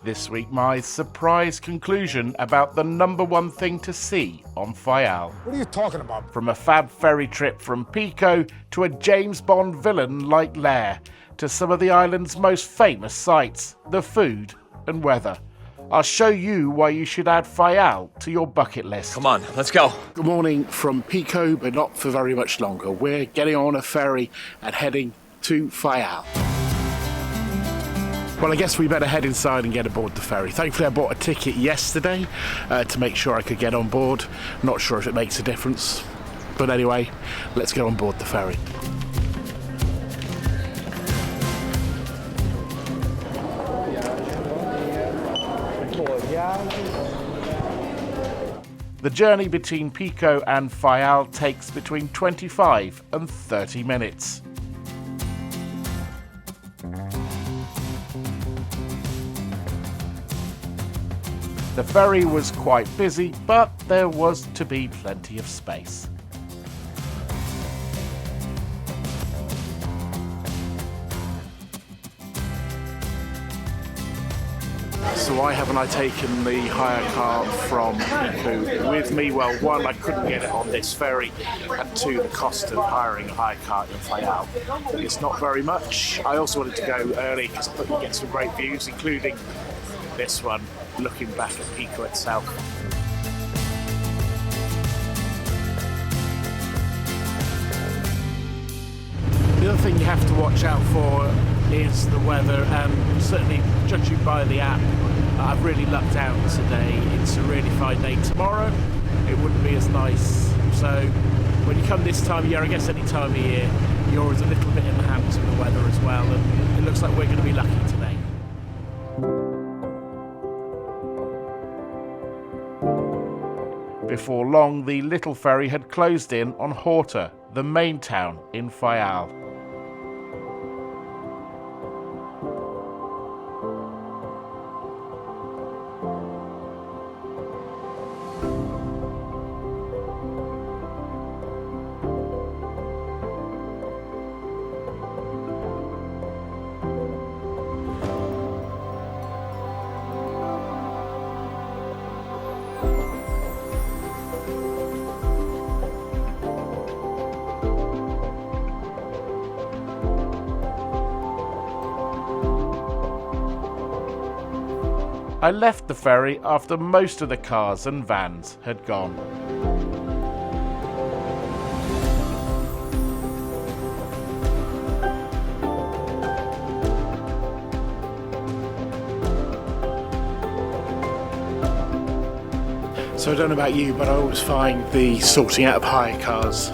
This week, my surprise conclusion about the number one thing to see on Faial. What are you talking about? From a fab ferry trip from Pico to a James Bond villain-like lair, to some of the island's most famous sights, the food and weather. I'll show you why you should add Faial to your bucket list. Come on, let's go. Good morning from Pico, but not for very much longer. We're getting on a ferry and heading to Faial. Well, I guess we better head inside and get aboard the ferry. Thankfully, I bought a ticket yesterday to make sure I could get on board. Not sure if it makes a difference. But anyway, let's get on board the ferry. The journey between Pico and Faial takes between 25 and 30 minutes. The ferry was quite busy, but there was to be plenty of space. So why haven't I taken the hire car from Pico with me? Well, one, I couldn't get it on this ferry, and two, the cost of hiring a hire car in Faial is not very much. I also wanted to go early because I thought you'd get some great views, including this one, looking back at Pico itself. The other thing you have to watch out for is the weather, and certainly judging by the app, I've really lucked out today. It's a really fine day. Tomorrow it wouldn't be as nice, so when you come this time of year, I guess any time of year, you're always a little bit in the hands of the weather as well, and it looks like we're going to be lucky today. Before long, the little ferry had closed in on Horta, the main town in Faial. I left the ferry after most of the cars and vans had gone. So I don't know about you, but I always find the sorting out of hire cars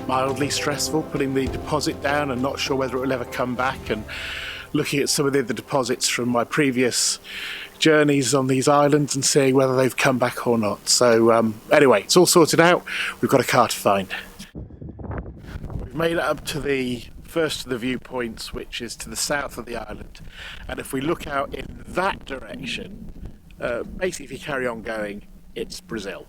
mildly stressful, putting the deposit down and not sure whether it will ever come back, and looking at some of the other deposits from my previous journeys on these islands and seeing whether they've come back or not. So anyway, it's all sorted out. We've got a car to find. We've made it up to the first of the viewpoints, which is to the south of the island, and if we look out in that direction, basically if you carry on going, it's Brazil.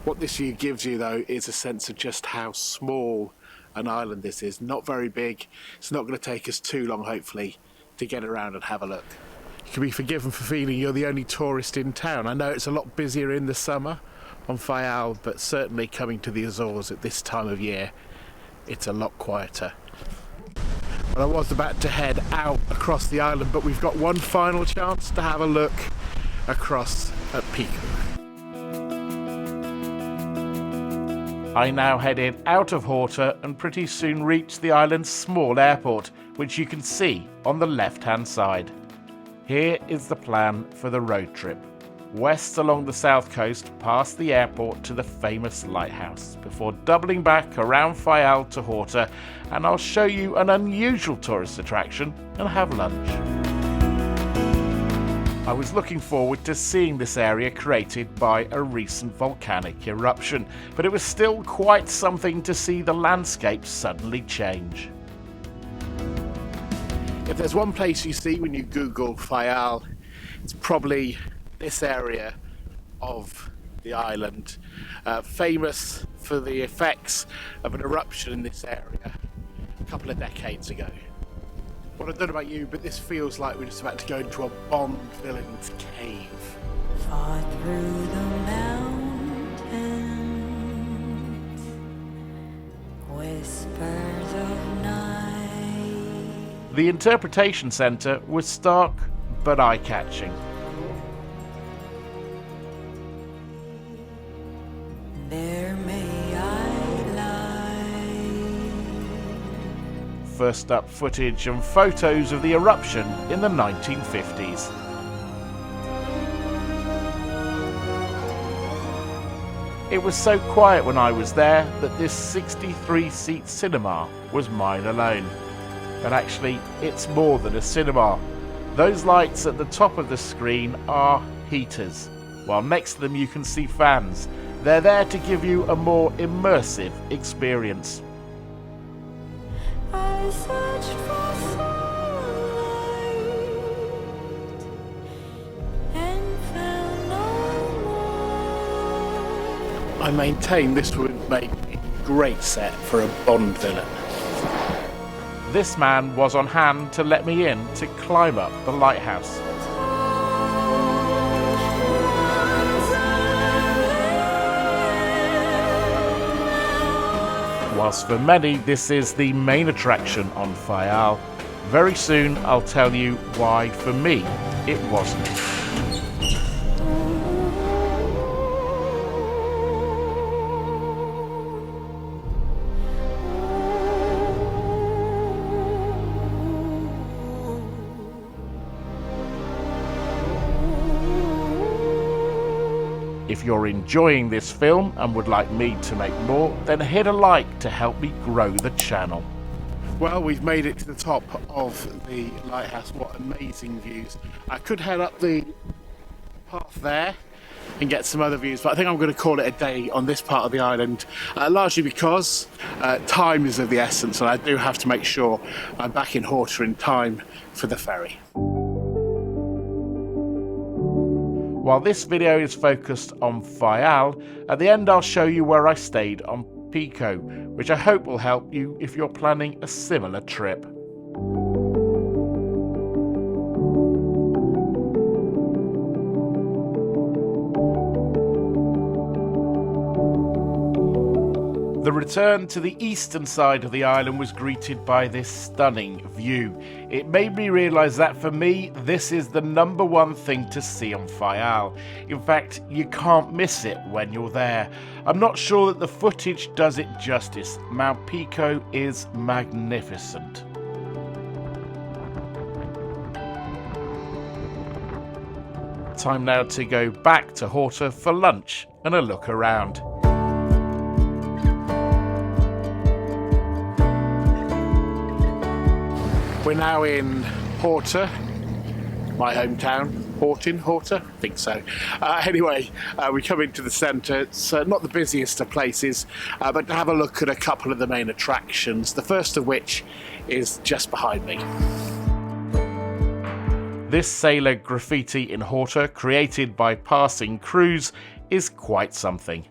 What this view gives you though is a sense of just how small an island this is. Not very big. It's not going to take us too long, hopefully, to get around and have a look. You can be forgiven for feeling you're the only tourist in town. I know it's a lot busier in the summer on Faial, but certainly coming to the Azores at this time of year, it's a lot quieter. Well, I was about to head out across the island, but we've got one final chance to have a look across at Pico. I now headed out of Horta and pretty soon reached the island's small airport, which you can see on the left-hand side. Here is the plan for the road trip. West along the south coast, past the airport to the famous lighthouse, before doubling back around Faial to Horta, and I'll show you an unusual tourist attraction and have lunch. I was looking forward to seeing this area created by a recent volcanic eruption, but it was still quite something to see the landscape suddenly change. If there's one place you see when you Google Faial, it's probably this area of the island, famous for the effects of an eruption in this area a couple of decades ago. Well, I don't know about you, but this feels like we're just about to go into a Bond villain's cave. Far through the mountains, whispers of night. The interpretation centre was stark but eye-catching. There may I lie. First up, footage and photos of the eruption in the 1950s. It was so quiet when I was there that this 63-seat cinema was mine alone. But actually, it's more than a cinema. Those lights at the top of the screen are heaters, while next to them you can see fans. They're there to give you a more immersive experience. I searched for sunlight and found no more. I maintain this would make a great set for a Bond villain. This man was on hand to let me in to climb up the lighthouse. Whilst for many this is the main attraction on Faial, very soon I'll tell you why for me it wasn't. If you're enjoying this film and would like me to make more, then hit a like to help me grow the channel. Well, we've made it to the top of the lighthouse. What amazing views. I could head up the path there and get some other views, but I think I'm going to call it a day on this part of the island, largely because time is of the essence, and I do have to make sure I'm back in Horta in time for the ferry. While this video is focused on Faial, at the end I'll show you where I stayed on Pico, which I hope will help you if you're planning a similar trip. The return to the eastern side of the island was greeted by this stunning view. It made me realise that for me, this is the #1 thing to see on Faial. In fact, you can't miss it when you're there. I'm not sure that the footage does it justice. Mount Pico is magnificent. Time now to go back to Horta for lunch and a look around. We're now in Horta, my hometown. Horta? I think so. Anyway, we come into the centre. It's not the busiest of places, but to have a look at a couple of the main attractions, the first of which is just behind me. This sailor graffiti in Horta, created by passing crews, is quite something.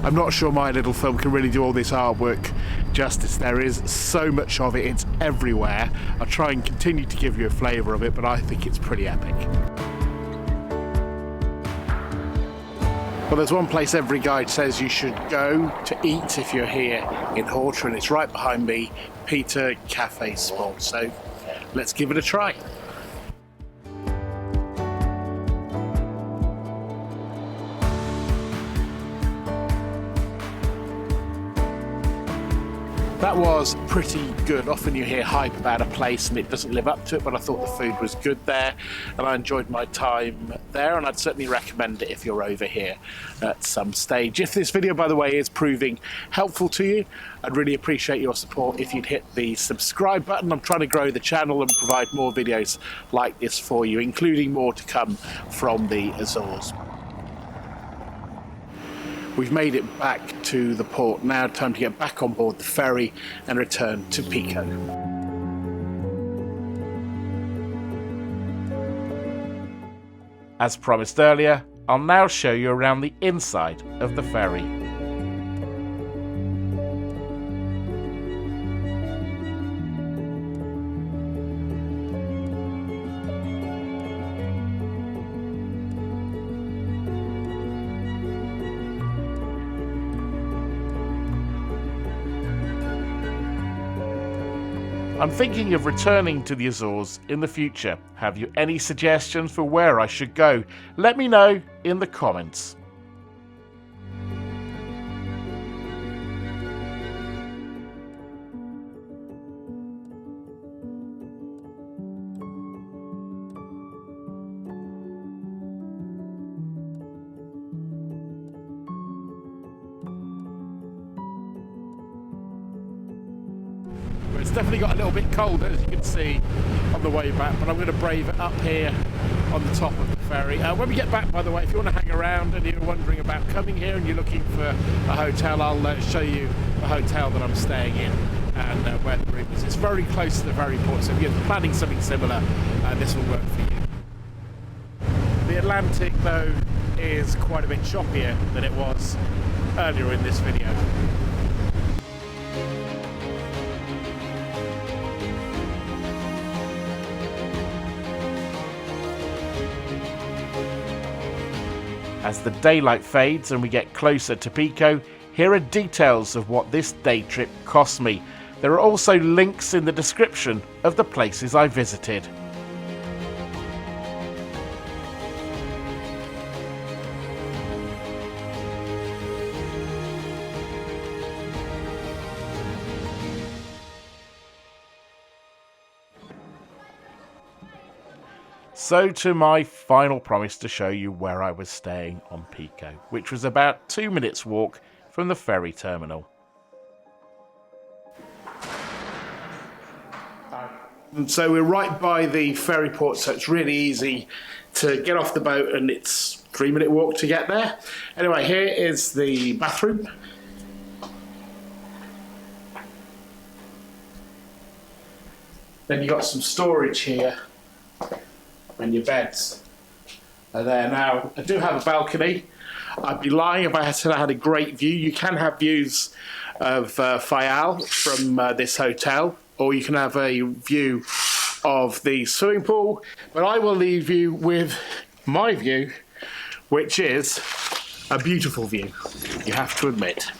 I'm not sure my little film can really do all this artwork justice. There is so much of it, it's everywhere. I'll try and continue to give you a flavour of it, but I think it's pretty epic. Well, there's one place every guide says you should go to eat if you're here in Horta, and it's right behind me, Peter Cafe Sport. So let's give it a try. That was pretty good. Often you hear hype about a place and it doesn't live up to it, but I thought the food was good there and I enjoyed my time there, and I'd certainly recommend it if you're over here at some stage. If this video, by the way, is proving helpful to you, I'd really appreciate your support if you'd hit the subscribe button. I'm trying to grow the channel and provide more videos like this for you, including more to come from the Azores. We've made it back to the port now. Time to get back on board the ferry and return to Pico. As promised earlier, I'll now show you around the inside of the ferry. I'm thinking of returning to the Azores in the future. Have you any suggestions for where I should go? Let me know in the comments. It's definitely got a little bit colder, as you can see on the way back, but I'm going to brave it up here on the top of the ferry. When we get back, by the way, if you want to hang around and you're wondering about coming here and you're looking for a hotel, I'll show you the hotel that I'm staying in and where the room is. It's very close to the ferry port, so if you're planning something similar, this will work for you. The Atlantic, though, is quite a bit choppier than it was earlier in this video. As the daylight fades and we get closer to Pico, here are details of what this day trip cost me. There are also links in the description of the places I visited. So to my final promise to show you where I was staying on Pico, which was about 2 minutes walk from the ferry terminal. And so we're right by the ferry port, so it's really easy to get off the boat, and it's a 3-minute walk to get there. Anyway, here is the bathroom. Then you've got some storage here, and your beds are there. Now, I do have a balcony. I'd be lying if I said I had a great view. You can have views of Faial from this hotel, or you can have a view of the swimming pool, but I will leave you with my view, which is a beautiful view, you have to admit.